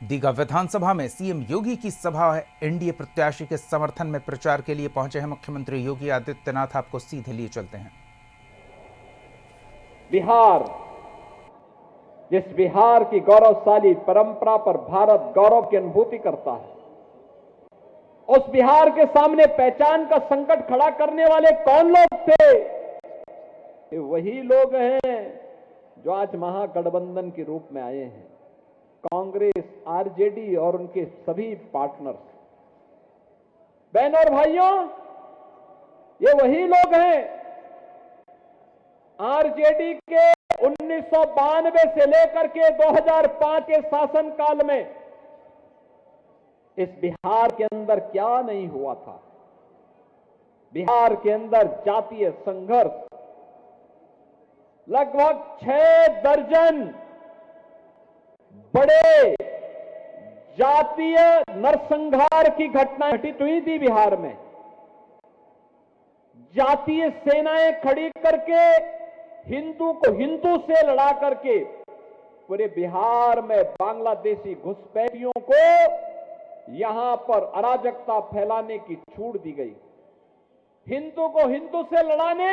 दीघा विधानसभा में सीएम योगी की सभा है। एनडीए प्रत्याशी के समर्थन में प्रचार के लिए पहुंचे हैं मुख्यमंत्री योगी आदित्यनाथ। आपको सीधे लिए चलते हैं। बिहार, जिस बिहार की गौरवशाली परंपरा पर भारत गौरव की अनुभूति करता है, उस बिहार के सामने पहचान का संकट खड़ा करने वाले कौन लोग थे? ये वही लोग हैं जो आज महागठबंधन के रूप में आए हैं। कांग्रेस, आरजेडी और उनके सभी पार्टनर्स। बहनों और भाइयों, ये वही लोग हैं। आरजेडी के 1992 से लेकर के 2005 के शासनकाल में इस बिहार के अंदर क्या नहीं हुआ था। बिहार के अंदर जातीय संघर्ष, लगभग 6 दर्जन बड़े जातीय नरसंहार की घटनाएं घटित हुई थी बिहार में। जातीय सेनाएं खड़ी करके हिंदू को हिंदू से लड़ा करके पूरे बिहार में बांग्लादेशी घुसपैठियों को यहां पर अराजकता फैलाने की छूट दी गई। हिंदू को हिंदू से लड़ाने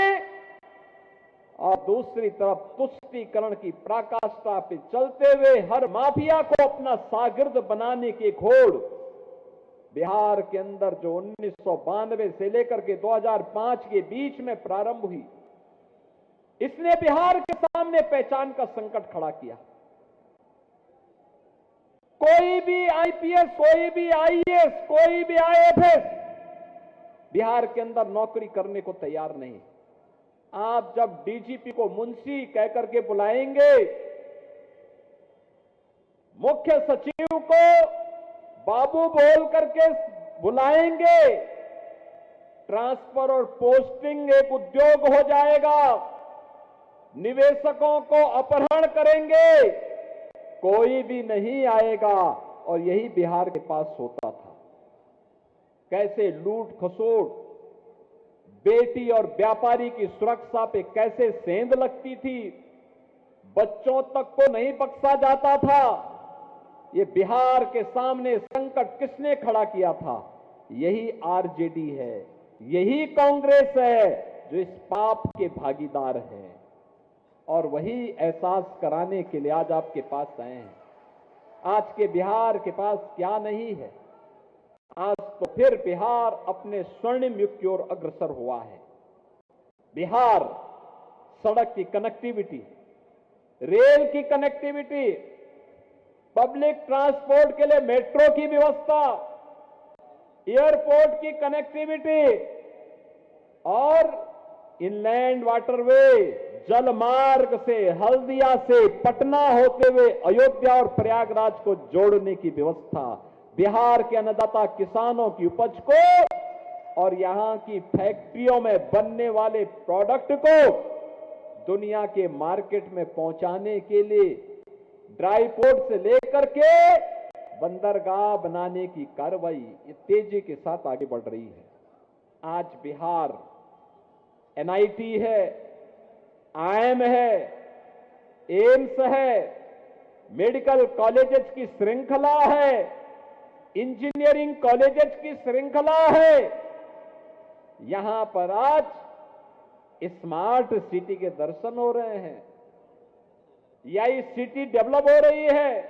और दूसरी तरफ तुष्टीकरण की पराकाष्ठा पे चलते हुए हर माफिया को अपना शागिर्द बनाने की घोड़ बिहार के अंदर जो 1992 से लेकर के 2005 के बीच में प्रारंभ हुई, इसने बिहार के सामने पहचान का संकट खड़ा किया। कोई भी आईपीएस, कोई भी आईएएस, कोई भी आईएफएस बिहार के अंदर नौकरी करने को तैयार नहीं। आप जब डीजीपी को मुंशी कहकर के बुलाएंगे, मुख्य सचिव को बाबू बोल करके बुलाएंगे, ट्रांसफर और पोस्टिंग एक उद्योग हो जाएगा। निवेशकों को अपहरण करेंगे, कोई भी नहीं आएगा। और यही बिहार के पास होता था। कैसे लूट खसोट, बेटी और व्यापारी की सुरक्षा पे कैसे सेंध लगती थी, बच्चों तक को नहीं बख्शा जाता था। ये बिहार के सामने संकट किसने खड़ा किया था? यही आरजेडी है, यही कांग्रेस है जो इस पाप के भागीदार हैं। और वही एहसास कराने के लिए आज आपके पास आए हैं। आज के बिहार के पास क्या नहीं है? आज तो फिर बिहार अपने स्वर्णिम युग की ओर अग्रसर हुआ है। बिहार सड़क की कनेक्टिविटी, रेल की कनेक्टिविटी, पब्लिक ट्रांसपोर्ट के लिए मेट्रो की व्यवस्था, एयरपोर्ट की कनेक्टिविटी और इनलैंड वाटरवे, जल मार्ग से हल्दिया से पटना होते हुए अयोध्या और प्रयागराज को जोड़ने की व्यवस्था, बिहार के अन्नदाता किसानों की उपज को और यहां की फैक्ट्रियों में बनने वाले प्रोडक्ट को दुनिया के मार्केट में पहुंचाने के लिए ड्राई पोर्ट से लेकर के बंदरगाह बनाने की कार्रवाई तेजी के साथ आगे बढ़ रही है। आज बिहार एनआईटी है, आईएम है, एम्स है, मेडिकल कॉलेजेस की श्रृंखला है, इंजीनियरिंग कॉलेजेस की श्रृंखला है। यहां पर आज स्मार्ट सिटी के दर्शन हो रहे हैं। यही सिटी डेवलप हो रही है।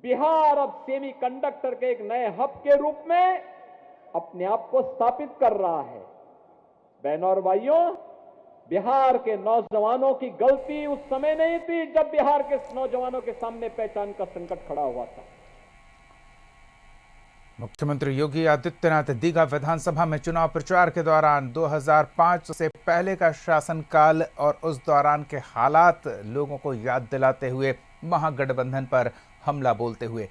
बिहार अब सेमीकंडक्टर के एक नए हब के रूप में अपने आप को स्थापित कर रहा है। बहनों और भाइयों, बिहार के नौजवानों की गलती उस समय नहीं थी जब बिहार के नौजवानों के सामने पहचान का संकट खड़ा हुआ था। मुख्यमंत्री योगी आदित्यनाथ दीघा विधानसभा में चुनाव प्रचार के दौरान 2005 से पहले का शासनकाल और उस दौरान के हालात लोगों को याद दिलाते हुए महागठबंधन पर हमला बोलते हुए